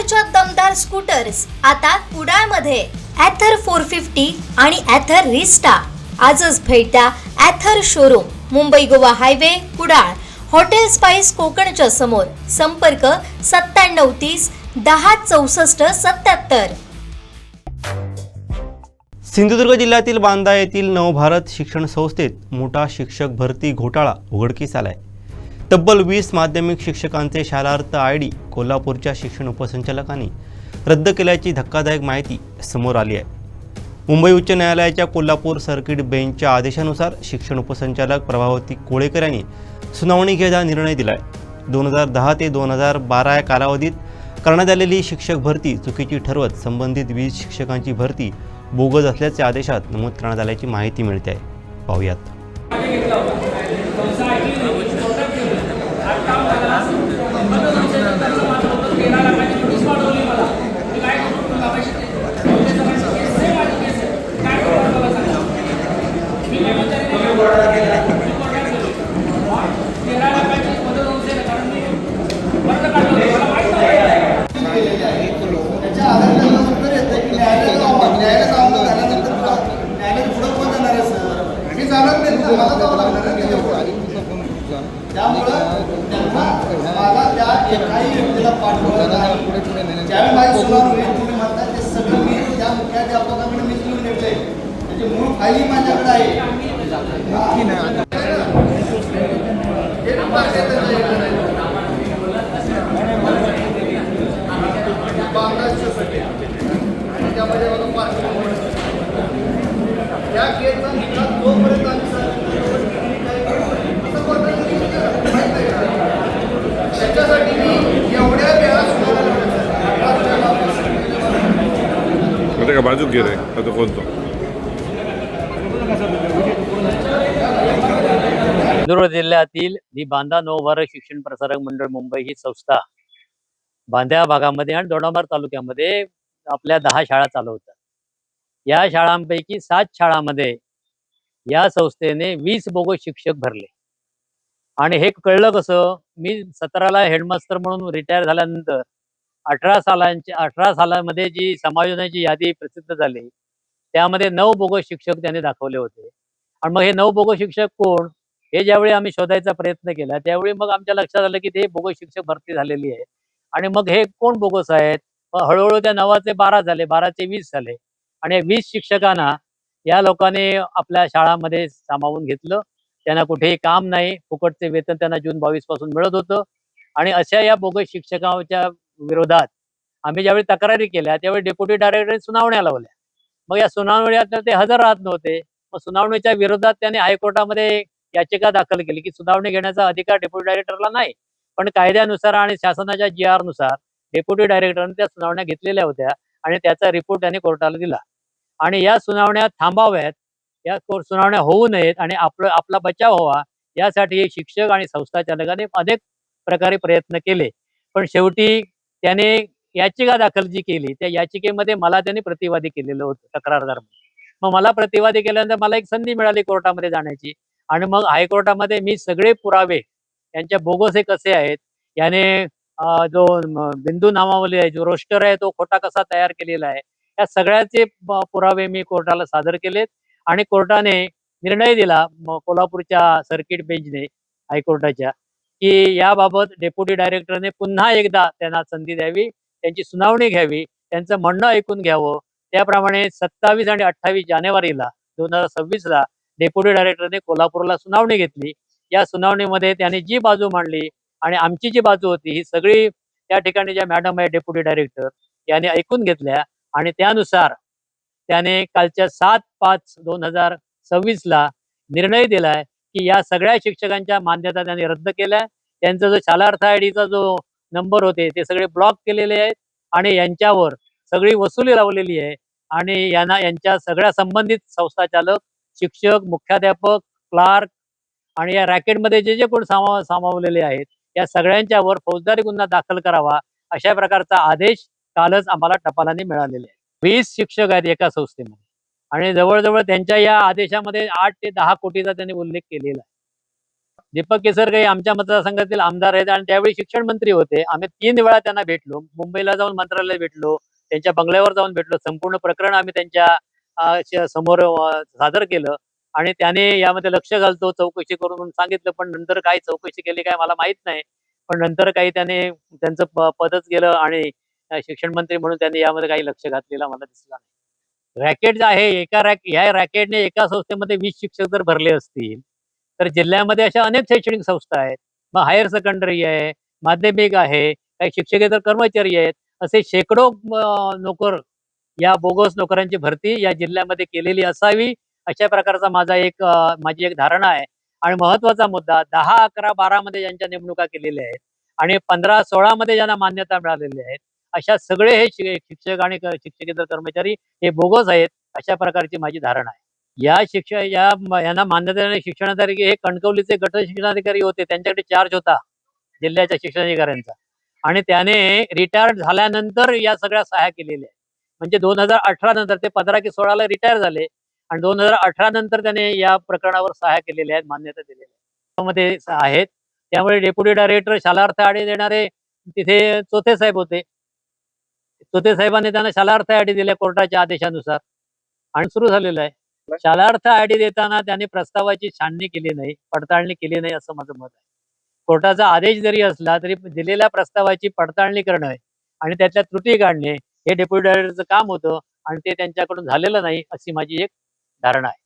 ॲथरच्या दमदार स्कूटर्स आता कुडाळमध्ये. ॲथर 450 आणि ॲथर रिस्टा. आजच भेट द्या Ather showroom, Mumbai Goa highway, Kudal, hotel spice कोकणच्या समोर. संपर्क 9730 10 64 77. सिंधुदुर्ग जिल्ह्यातील बांदा येथील नवभारत शिक्षण संस्थेत मोठा शिक्षक भरती घोटाळा उघडकीस आलाय. तब्बल 20 माध्यमिक शिक्षकांचे शालार्थ ID कोल्हापूरच्या शिक्षण उपसंचालकांनी रद्द केल्याची धक्कादायक माहिती समोर आली आहे. मुंबई उच्च न्यायालयाच्या कोल्हापूर सर्किट बेंचच्या आदेशानुसार शिक्षण उपसंचालक प्रभावती कोळेकर यांनी सुनावणी घेत हा निर्णय दिला आहे. 2010 ते 2012 या कालावधीत करण्यात आलेली शिक्षक भरती चुकीची ठरवत संबंधित 20 शिक्षकांची भरती बोगस असल्याचे आदेशात नमूद करण्यात आल्याची माहिती मिळते आहे. पाहूयात. का बाजूत गेले आता कोणतं सिंधुदुर्ग जिल्ह्यातील ही बांदा नवभारत शिक्षण प्रसारक मंडळ मुंबई ही संस्था बांद्या भागामध्ये आणि दोडामार्ग तालुक्यामध्ये आपल्या 10 शाळा चालवतात. या शाळांपैकी 7 शाळांमध्ये या संस्थेने 20 बोगस शिक्षक भरले. आणि हे कळलं कसं, मी 17ला हेडमास्टर म्हणून रिटायर झाल्यानंतर 18 सालामध्ये जी समायोजनाची यादी प्रसिद्ध झाली त्यामध्ये 9 बोगस शिक्षक त्यांनी दाखवले होते. आणि मग हे 9 बोगस शिक्षक कोण हे ज्यावेळी आम्ही शोधायचा प्रयत्न केला त्यावेळी मग आमच्या लक्षात आलं की ते बोगस शिक्षक भरती झालेली आहे. आणि मग हे कोण बोगस आहेत. मग हळूहळू त्या 9चे 12 झाले, 12चे 20 झाले. आणि 20 शिक्षकांना या लोकांनी आपल्या शाळांमध्ये सामावून घेतलं. त्यांना कुठेही काम नाही, फुकटचे वेतन त्यांना जून 22 पासून मिळत होतं. आणि अशा या बोगस शिक्षकांच्या विरोधात आम्ही ज्यावेळी तक्रारी केल्या त्यावेळी डेप्युटी डायरेक्टरने सुनावण्या लावल्या. मग या सुनावण्यात ते हजर राहत नव्हते. मग सुनावणीच्या विरोधात त्यांनी हायकोर्टामध्ये याचिका दाखल केली की सुनावणी घेण्याचा अधिकार डेप्युटी डायरेक्टरला नाही. पण कायद्यानुसार आणि शासनाच्या GR नुसार डेप्युटी डायरेक्टरने त्या सुनावण्या घेतलेल्या होत्या आणि त्याचा रिपोर्ट त्यांनी कोर्टाला दिला. आणि या सुनावण्या थांबाव्यात, या सुनावण्या होऊ नयेत आणि आपला बचाव व्हावा यासाठी शिक्षक आणि संस्थाचालकांनी अनेक प्रकारे प्रयत्न केले. पण शेवटी त्याने याचिका दाखल जी केली त्या याचिकेमध्ये मला त्यांनी प्रतिवादी केलेलं होतं, तक्रारदार म्हणून. मग मला प्रतिवादी केल्यानंतर मला एक संधी मिळाली कोर्टामध्ये जाण्याची. आणि मग हायकोर्टामध्ये मी सगळे पुरावे यांच्या बोगस हे कसे आहेत, याने जो बिंदू नामावली आहे, जो रोस्टर आहे तो खोटा कसा तयार केलेला आहे, या सगळ्याचे पुरावे मी कोर्टाला सादर केलेत. आणि कोर्टाने निर्णय दिला कोल्हापूरच्या सर्किट बेंचने हायकोर्टाच्या की याबाबत डेप्युटी डायरेक्टरने पुन्हा एकदा त्यांना संधी द्यावी, त्यांची सुनावणी घ्यावी, त्यांचं म्हणणं ऐकून घ्यावं. त्याप्रमाणे 27 आणि 28 जानेवारीला 2026ला डेप्युटी डायरेक्टरने कोल्हापूरला सुनावणी घेतली. या सुनावणीमध्ये त्यांनी जी बाजू मांडली आणि आमची जी बाजू होती ही सगळी त्या ठिकाणी ज्या मॅडम आहे डेप्युटी डायरेक्टर यांनी ऐकून घेतल्या. आणि त्यानुसार त्याने कालच्या 7/5/2026ला निर्णय दिलाय की या सगळ्या शिक्षकांच्या मान्यता त्यांनी रद्द केल्या. त्यांचा जो शालार्थ IDचा जो नंबर होते ते सगळे ब्लॉक केलेले आहेत आणि यांच्यावर सगळी वसुली लावलेली आहे. आणि यांच्या सगळ्या संबंधित संस्थाचालक, शिक्षक, मुख्याध्यापक, क्लार्क आणि या रॅकेटमध्ये जे कोण सामावलेले आहेत या सगळ्यांच्यावर फौजदारी गुन्हा दाखल करावा अशा प्रकारचा आदेश कालच आम्हाला टपालाने मिळालेले आहे. 20 शिक्षक आहेत एका संस्थेमध्ये आणि जवळजवळ त्यांच्या या आदेशामध्ये 8 ते 10 कोटीचा त्यांनी उल्लेख केलेला आहे. दीपक केसरकर हे आमच्या मतदारसंघातील आमदार आहेत आणि त्यावेळी शिक्षण मंत्री होते. आम्ही 3 वेळा त्यांना भेटलो. मुंबईला जाऊन मंत्रालयात भेटलो, त्यांच्या बंगल्यावर जाऊन भेटलो. संपूर्ण प्रकरण आम्ही त्यांच्या समोर सादर केलं आणि त्याने यामध्ये लक्ष घालतो, चौकशी करून म्हणून सांगितलं. पण नंतर काय चौकशी केली काय मला माहित नाही. पण नंतर काही त्याने त्यांचं पदच गेलं आणि शिक्षण मंत्री म्हणून त्यांनी यामध्ये काही लक्ष घातलेलं मला दिसलं नाही. रॅकेट आहे ह्या रॅकेटने एका संस्थेमध्ये 20 शिक्षक जर भरले असतील तर जिल्ह्यामध्ये अशा अनेक शैक्षणिक संस्था आहेत. मग हायर सेकंडरी आहे, माध्यमिक आहे, काही शिक्षकेतर कर्मचारी आहेत. असे शेकडो नोकर या बोगस नोकरांची भरती या जिल्ह्यामध्ये केलेली असावी, अशा प्रकारचा माझी एक धारणा आहे. आणि महत्वाचा मुद्दा 10, 11, 12 मध्ये ज्यांच्या नेमणुका केलेल्या आहेत आणि 15, 16 मध्ये ज्यांना मान्यता मिळालेली आहेत, अशा सगळे हे शिक्षक आणि शिक्षकेतर कर्मचारी हे बोगस आहेत, अशा प्रकारची माझी धारणा आहे. यांना मान्यता देणारे शिक्षणाधिकारी हे कणकवलीचे गट शिक्षणाधिकारी होते. त्यांच्याकडे चार्ज होता जिल्ह्याच्या शिक्षणाधिकाऱ्यांचा आणि त्याने रिटायर्ड झाल्यानंतर या सगळ्या सह्या केलेल्या आहेत. म्हणजे 2018 नंतर ते 15 की 16 ला रिटायर झाले आणि 2018 नंतर त्याने या प्रकरणावर सह्या केलेल्या आहेत, मान्यता दिलेल्या आहेत. मध्ये आहेत. त्यामुळे डेप्युटी डायरेक्टर शालार्थ आढे देणारे तिथे चोथे साहेब होते. चोथे साहेबांनी त्यांना शालार्थ आढे दिल्या कोर्टाच्या आदेशानुसार आणि सुरू झालेलं आहे. शालार्थ आयडी देताना त्यांनी प्रस्तावाची छाननी केली नाही, पडताळणी केली नाही, असं माझं मत आहे. कोर्टाचा आदेश जरी असला तरी दिलेल्या प्रस्तावाची पडताळणी करणं आणि त्यातल्या त्रुटी काढणे हे डेप्युटी डायरेक्टरचं काम होतं आणि ते त्यांच्याकडून झालेलं नाही, अशी माझी एक धारणा आहे.